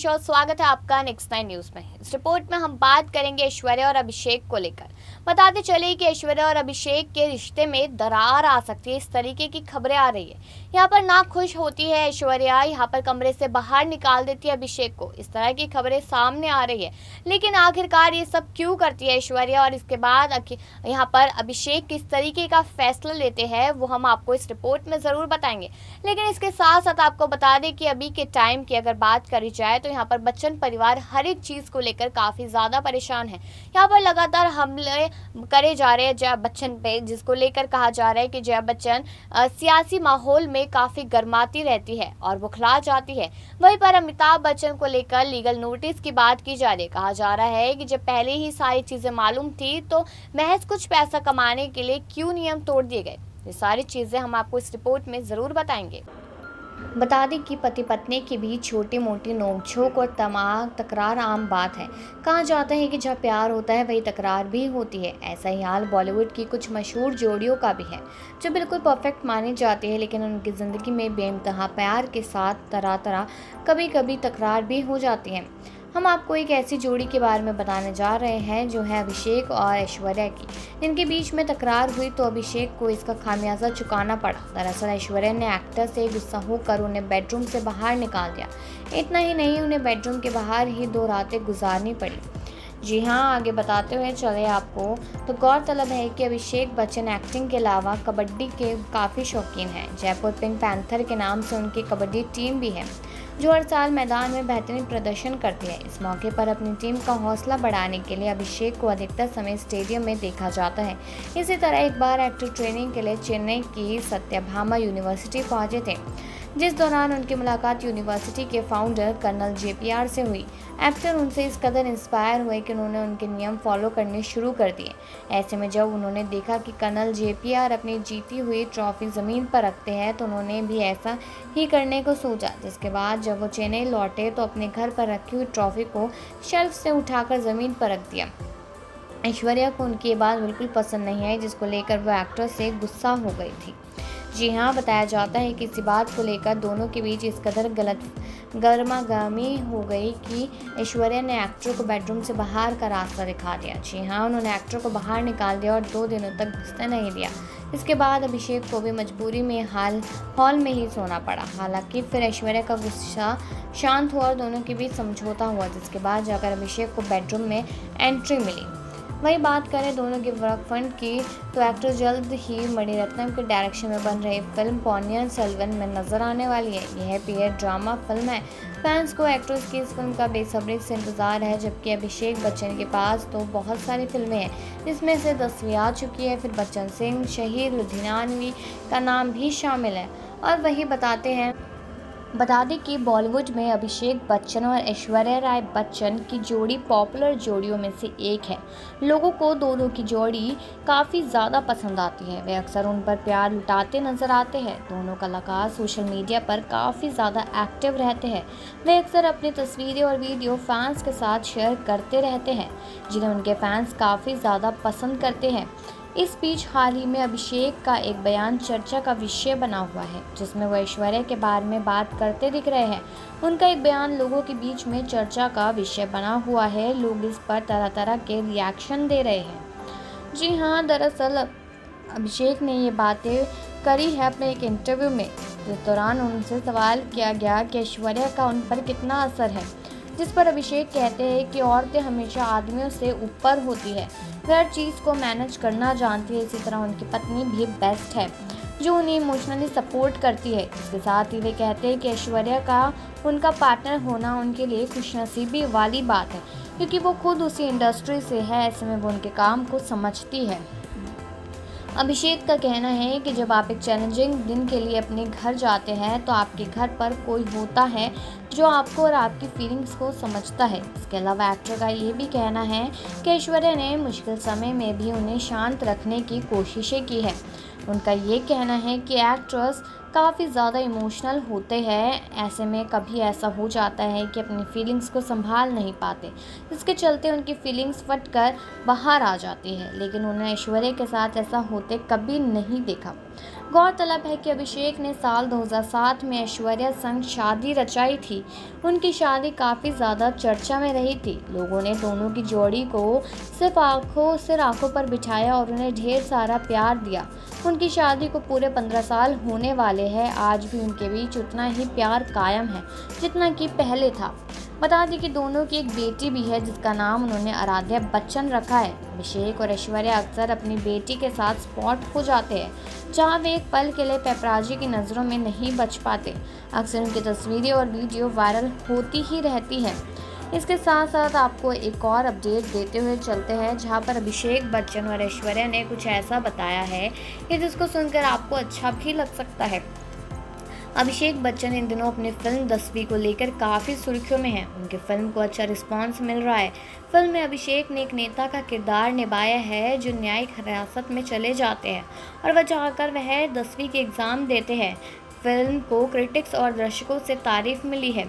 रमेश और स्वागत है आपका नेक्स्ट 9 न्यूज में। इस रिपोर्ट में हम बात करेंगे ऐश्वर्या और अभिषेक को लेकर। बताते चले कि ऐश्वर्या और अभिषेक के रिश्ते में दरार आ सकती है, इस तरीके की खबरें आ रही है। यहाँ पर ना खुश होती है ऐश्वर्या, यहाँ पर कमरे से बाहर निकाल देती है अभिषेक को। इस तरह की खबरें सामने आ रही है, लेकिन आखिरकार ये सब क्यों करती है ऐश्वर्या और इसके बाद यहाँ पर अभिषेक किस तरीके का फैसला लेते हैं वो हम आपको इस रिपोर्ट में जरूर बताएंगे। लेकिन इसके साथ साथ आपको बता दें कि अभी के टाइम की अगर बात करी जाए तो यहाँ पर बच्चन परिवार हर एक चीज़ को लेकर काफ़ी ज़्यादा परेशान है। यहाँ पर लगातार हमले करे जा रहे हैं जया बच्चन पे, जिसको लेकर कहा जा रहा है कि जया बच्चन सियासी माहौल में काफ़ी गर्माती रहती है और बुखला जाती है। वहीं पर अमिताभ बच्चन को लेकर लीगल नोटिस की बात की जा रही है। कहा जा रहा है कि जब पहले ही सारी चीज़ें मालूम थी तो महज कुछ पैसा कमाने के लिए क्यों नियम तोड़ दिए गए। ये सारी चीज़ें हम आपको इस रिपोर्ट में ज़रूर बताएंगे। बता दें कि पति पत्नी के बीच छोटी मोटी नोकझोंक और तकरार आम बात है। कहा जाता है कि जहाँ प्यार होता है वही तकरार भी होती है। ऐसा ही हाल बॉलीवुड की कुछ मशहूर जोड़ियों का भी है जो बिल्कुल परफेक्ट मानी जाती है, लेकिन उनकी ज़िंदगी में बेइंतहा प्यार के साथ तरह कभी कभी तकरार भी हो जाती है। हम आपको एक ऐसी जोड़ी के बारे में बताने जा रहे हैं जो है अभिषेक और ऐश्वर्या की। जिनके बीच में तकरार हुई तो अभिषेक को इसका खामियाजा चुकाना पड़ा। दरअसल ऐश्वर्या ने एक्टर से गुस्सा होकर उन्हें बेडरूम से बाहर निकाल दिया। इतना ही नहीं, उन्हें बेडरूम के बाहर ही 2 रातें गुजारनी पड़ी। जी हाँ, आगे बताते हुए चले आपको तो गौरतलब है कि अभिषेक बच्चन एक्टिंग के अलावा कबड्डी के काफ़ी शौकीन हैं। जयपुर पिंक पैंथर के नाम से उनकी कबड्डी टीम भी है जो हर साल मैदान में बेहतरीन प्रदर्शन करती है। इस मौके पर अपनी टीम का हौसला बढ़ाने के लिए अभिषेक को अधिकतर समय स्टेडियम में देखा जाता है। इसी तरह एक बार एक्टर ट्रेनिंग के लिए चेन्नई की सत्यभामा यूनिवर्सिटी पहुंचे थे, जिस दौरान उनकी मुलाकात यूनिवर्सिटी के फाउंडर कर्नल JPR से हुई। एक्टर उनसे इस कदर इंस्पायर हुए कि उन्होंने उनके नियम फॉलो करने शुरू कर दिए। ऐसे में जब उन्होंने देखा कि कर्नल JPR अपनी जीती हुई ट्रॉफी ज़मीन पर रखते हैं तो उन्होंने भी ऐसा ही करने को सोचा। जिसके बाद जब वो चेन्नई लौटे तो अपने घर पर रखी हुई ट्रॉफी को शेल्फ से उठाकर ज़मीन पर रख दिया। ऐश्वर्या को उनकी ये बात बिल्कुल पसंद नहीं आई, जिसको लेकर वो एक्टर से गुस्सा हो गई थी। जी हाँ, बताया जाता है कि इसी बात को लेकर दोनों के बीच इस कदर गर्मागर्मी हो गई कि ऐश्वर्या ने एक्टर को बेडरूम से बाहर का रास्ता दिखा दिया। जी हाँ, उन्होंने एक्टर को बाहर निकाल दिया और 2 दिनों तक घुसने नहीं दिया। इसके बाद अभिषेक को भी मजबूरी में हॉल में ही सोना पड़ा। हालांकि फिर ऐश्वर्या का गुस्सा शांत हुआ और दोनों के बीच समझौता हुआ, जिसके बाद जाकर अभिषेक को बेडरूम में एंट्री मिली। वही बात करें दोनों के वर्क फंड की तो एक्टर जल्द ही मणिरत्नम के डायरेक्शन में बन रही फिल्म पोन्नियिन सेल्वन में नजर आने वाली है। यह पीरियड ड्रामा फिल्म है। फैंस को एक्ट्रेस की इस फिल्म का बेसब्री से इंतजार है, जबकि अभिषेक बच्चन के पास तो बहुत सारी फिल्में हैं, जिसमें से 10वीं आ चुकी है। फिर बच्चन सिंह, शहीद, लुधियानवी का नाम भी शामिल है। और वही बता दें कि बॉलीवुड में अभिषेक बच्चन और ऐश्वर्या राय बच्चन की जोड़ी पॉपुलर जोड़ियों में से एक है। लोगों को दोनों की जोड़ी काफ़ी ज़्यादा पसंद आती है। वे अक्सर उन पर प्यार लुटाते नजर आते हैं। दोनों कलाकार सोशल मीडिया पर काफ़ी ज़्यादा एक्टिव रहते हैं। वे अक्सर अपनी तस्वीरें और वीडियो फैंस के साथ शेयर करते रहते हैं, जिन्हें उनके फैंस काफ़ी ज़्यादा पसंद करते हैं। इस बीच हाल ही में अभिषेक का एक बयान चर्चा का विषय बना हुआ है, जिसमें वो ऐश्वर्या के बारे में बात करते दिख रहे हैं। उनका एक बयान लोगों के बीच में चर्चा का विषय बना हुआ है। लोग इस पर तरह के रिएक्शन दे रहे हैं। जी हाँ, दरअसल अभिषेक ने ये बातें करी है अपने एक इंटरव्यू में, जिस दौरान उनसे सवाल किया गया कि ऐश्वर्या का उन पर कितना असर है, जिस पर अभिषेक कहते हैं कि औरतें हमेशा आदमियों से ऊपर होती है, वे हर चीज़ को मैनेज करना जानती है। इसी तरह उनकी पत्नी भी बेस्ट है जो उन्हें इमोशनली सपोर्ट करती है। इसके साथ ही वे कहते हैं कि ऐश्वर्या का उनका पार्टनर होना उनके लिए खुशनसीबी वाली बात है, क्योंकि वो खुद उसी इंडस्ट्री से है। ऐसे में वो उनके काम को समझती है। अभिषेक का कहना है कि जब आप एक चैलेंजिंग दिन के लिए अपने घर जाते हैं तो आपके घर पर कोई होता है जो आपको और आपकी फीलिंग्स को समझता है। इसके अलावा एक्टर का ये भी कहना है कि ऐश्वर्या ने मुश्किल समय में भी उन्हें शांत रखने की कोशिशें की है। उनका ये कहना है कि एक्ट्रेस काफ़ी ज़्यादा इमोशनल होते हैं। ऐसे में कभी ऐसा हो जाता है कि अपनी फीलिंग्स को संभाल नहीं पाते, इसके चलते उनकी फीलिंग्स फट कर बाहर आ जाती है, लेकिन उन्हें ऐश्वर्या के साथ ऐसा होते कभी नहीं देखा। गौरतलब है कि अभिषेक ने साल 2007 में ऐश्वर्या संग शादी रचाई थी। उनकी शादी काफ़ी ज़्यादा चर्चा में रही थी। लोगों ने दोनों की जोड़ी को सिर्फ आंखों पर बिठाया और उन्हें ढेर सारा प्यार दिया। उनकी शादी को पूरे 15 साल होने वाले हैं। आज भी उनके बीच उतना ही प्यार कायम है जितना कि पहले था। बता दें कि दोनों की एक बेटी भी है जिसका नाम उन्होंने आराध्या बच्चन रखा है। अभिषेक और ऐश्वर्या अक्सर अपनी बेटी के साथ स्पॉट हो जाते हैं जहां वे एक पल के लिए पेपराजी की नज़रों में नहीं बच पाते। अक्सर उनकी तस्वीरें और वीडियो वायरल होती ही रहती हैं। इसके साथ साथ आपको एक और अपडेट देते हुए चलते हैं जहां पर अभिषेक बच्चन और ऐश्वर्या ने कुछ ऐसा बताया है कि जिसको सुनकर आपको अच्छा भी लग सकता है। अभिषेक बच्चन इन दिनों अपनी फिल्म 10वीं को लेकर काफ़ी सुर्खियों में हैं। उनकी फिल्म को अच्छा रिस्पांस मिल रहा है। फिल्म में अभिषेक ने एक नेता का किरदार निभाया है जो न्यायिक हिरासत में चले जाते हैं और वह जाकर वह 10वीं के एग्ज़ाम देते हैं। फिल्म को क्रिटिक्स और दर्शकों से तारीफ मिली है।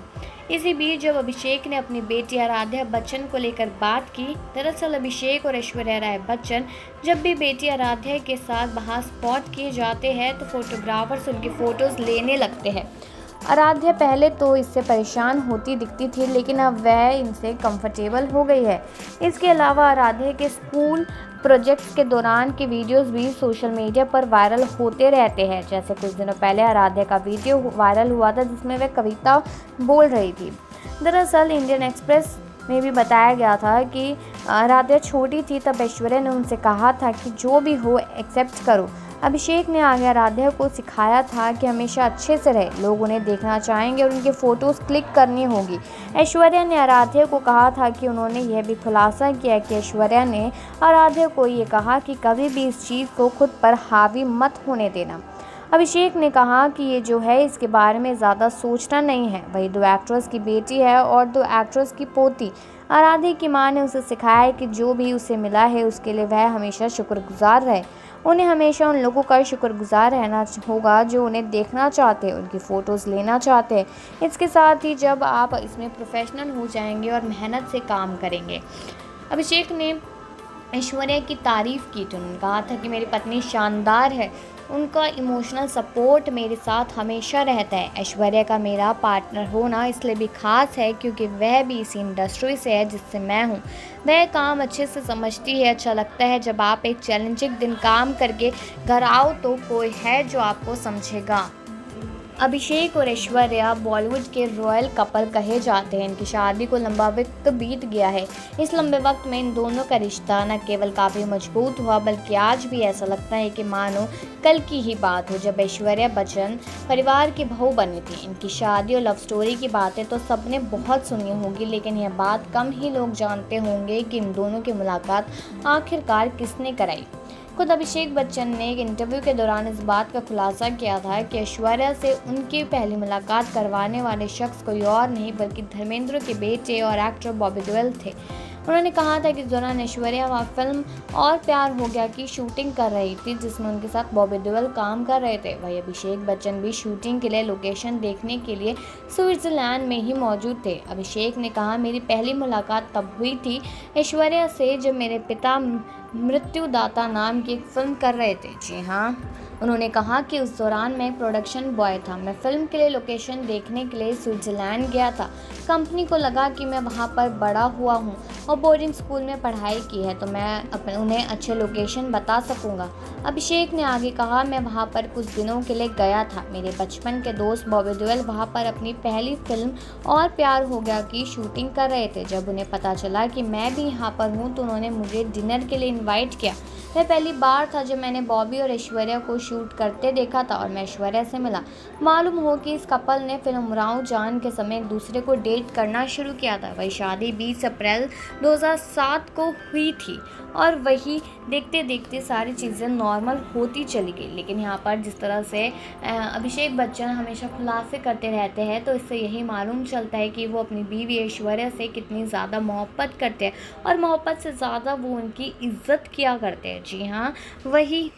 इसी बीच जब अभिषेक ने अपनी बेटी आराध्या बच्चन को लेकर बात की, दरअसल अभिषेक और ऐश्वर्या राय बच्चन जब भी बेटी आराध्या के साथ बाहर स्पॉट किए जाते हैं तो फोटोग्राफर्स उनकी फ़ोटोज़ लेने लगते हैं। आराध्या पहले तो इससे परेशान होती दिखती थी लेकिन अब वह इनसे कंफर्टेबल हो गई है। इसके अलावा आराध्या के स्कूल प्रोजेक्ट्स के दौरान के वीडियोस भी सोशल मीडिया पर वायरल होते रहते हैं। जैसे कुछ दिनों पहले आराध्या का वीडियो वायरल हुआ था जिसमें वह कविता बोल रही थी। दरअसल इंडियन एक्सप्रेस में भी बताया गया था कि आराध्या छोटी थी तब ऐश्वर्या ने उनसे कहा था कि जो भी हो एक्सेप्ट करो। अभिषेक ने आगे आराध्या को सिखाया था कि हमेशा अच्छे से रहे, लोग उन्हें देखना चाहेंगे और उनके फ़ोटोज़ क्लिक करनी होगी। ऐश्वर्या ने आराध्या को कहा था कि उन्होंने यह भी खुलासा किया कि ऐश्वर्या ने आराध्या को ये कहा कि कभी भी इस चीज़ को खुद पर हावी मत होने देना। अभिषेक ने कहा कि ये जो है इसके बारे में ज़्यादा सोचना नहीं है। वही 2 एक्ट्रेस की बेटी है और 2 एक्ट्रेस की पोती। आराध्या की मां ने उसे सिखाया है कि जो भी उसे मिला है उसके लिए वह हमेशा शुक्रगुजार रहे। उन्हें हमेशा उन लोगों का शुक्रगुजार रहना होगा जो उन्हें देखना चाहते हैं, उनकी फ़ोटोज़ लेना चाहते हैं। इसके साथ ही जब आप इसमें प्रोफेशनल हो जाएंगे और मेहनत से काम करेंगे। अभिषेक ने ऐश्वर्या की तारीफ़ की तो उन्होंने कहा था कि मेरी पत्नी शानदार है, उनका इमोशनल सपोर्ट मेरे साथ हमेशा रहता है। ऐश्वर्या का मेरा पार्टनर होना इसलिए भी ख़ास है क्योंकि वह भी इसी इंडस्ट्री से है जिससे मैं हूँ। वह काम अच्छे से समझती है। अच्छा लगता है जब आप एक चैलेंजिंग दिन काम करके घर आओ तो कोई है जो आपको समझेगा। अभिषेक और ऐश्वर्या बॉलीवुड के रॉयल कपल कहे जाते हैं। इनकी शादी को लंबा वक्त बीत गया है। इस लंबे वक्त में इन दोनों का रिश्ता न केवल काफ़ी मजबूत हुआ बल्कि आज भी ऐसा लगता है कि मानो कल की ही बात हो जब ऐश्वर्या बच्चन परिवार की बहू बनी थी। इनकी शादी और लव स्टोरी की बातें तो सबने बहुत सुनी होगी लेकिन यह बात कम ही लोग जानते होंगे कि इन दोनों की मुलाकात आखिरकार किसने कराई। खुद अभिषेक बच्चन ने एक इंटरव्यू के दौरान इस बात का खुलासा किया था कि ऐश्वर्या से उनकी पहली मुलाकात करवाने वाले शख्स कोई और नहीं बल्कि धर्मेंद्र के बेटे और एक्टर बॉबी देओल थे। उन्होंने कहा था कि इस दौरान ऐश्वर्या वह फिल्म और प्यार हो गया की शूटिंग कर रही थी जिसमें उनके साथ बॉबी देओल काम कर रहे थे। वही अभिषेक बच्चन भी शूटिंग के लिए लोकेशन देखने के लिए स्विट्जरलैंड में ही मौजूद थे। अभिषेक ने कहा मेरी पहली मुलाकात तब हुई थी ऐश्वर्या से जब मेरे पिता मृत्युदाता नाम की एक फिल्म कर रहे थे। जी हाँ, उन्होंने कहा कि उस दौरान मैं प्रोडक्शन बॉय था। मैं फिल्म के लिए लोकेशन देखने के लिए स्विट्जरलैंड गया था। कंपनी को लगा कि मैं वहाँ पर बड़ा हुआ हूँ और बोर्डिंग स्कूल में पढ़ाई की है तो मैं उन्हें अच्छे लोकेशन बता सकूँगा। अभिषेक ने आगे कहा मैं वहाँ पर कुछ दिनों के लिए गया था। मेरे बचपन के दोस्त बॉबी देओल वहाँ पर अपनी पहली फिल्म और प्यार हो गया की शूटिंग कर रहे थे। जब उन्हें पता चला कि मैं भी यहाँ पर हूँ तो उन्होंने मुझे डिनर के लिए इन्वाइट किया। वह पहली बार था जब मैंने बॉबी और ऐश्वर्या को शूट करते देखा था और मैं ऐश्वर्या से मिला। मालूम हो कि इस कपल ने फिल्म उमराव जान के समय एक दूसरे को डेट करना शुरू किया था। वही शादी 20 अप्रैल 2007 को हुई थी और वही देखते देखते सारी चीज़ें नॉर्मल होती चली गई। लेकिन यहाँ पर जिस तरह से अभिषेक बच्चन हमेशा खुलासे करते रहते हैं तो इससे यही मालूम चलता है कि वो अपनी बीवी ऐश्वर्या से कितनी ज़्यादा मोहब्बत करते हैं और मोहब्बत से ज़्यादा वो उनकी इज्जत किया करते हैं। जी हाँ, वही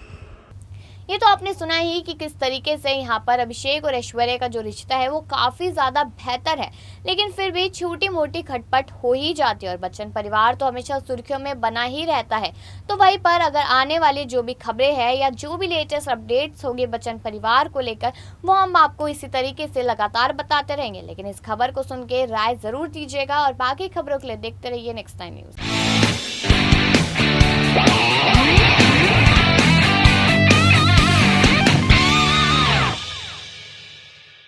ये तो आपने सुना ही कि किस तरीके से यहाँ पर अभिषेक और ऐश्वर्या का जो रिश्ता है वो काफ़ी ज़्यादा बेहतर है, लेकिन फिर भी छोटी मोटी खटपट हो ही जाती है और बच्चन परिवार तो हमेशा सुर्खियों में बना ही रहता है। तो वहीं पर अगर आने वाली जो भी खबरें हैं या जो भी लेटेस्ट अपडेट्स होंगे बच्चन परिवार को लेकर, वो हम आपको इसी तरीके से लगातार बताते रहेंगे। लेकिन इस खबर को सुन के राय ज़रूर दीजिएगा और बाकी खबरों के लिए देखते रहिए नेक्स्ट 9 न्यूज़।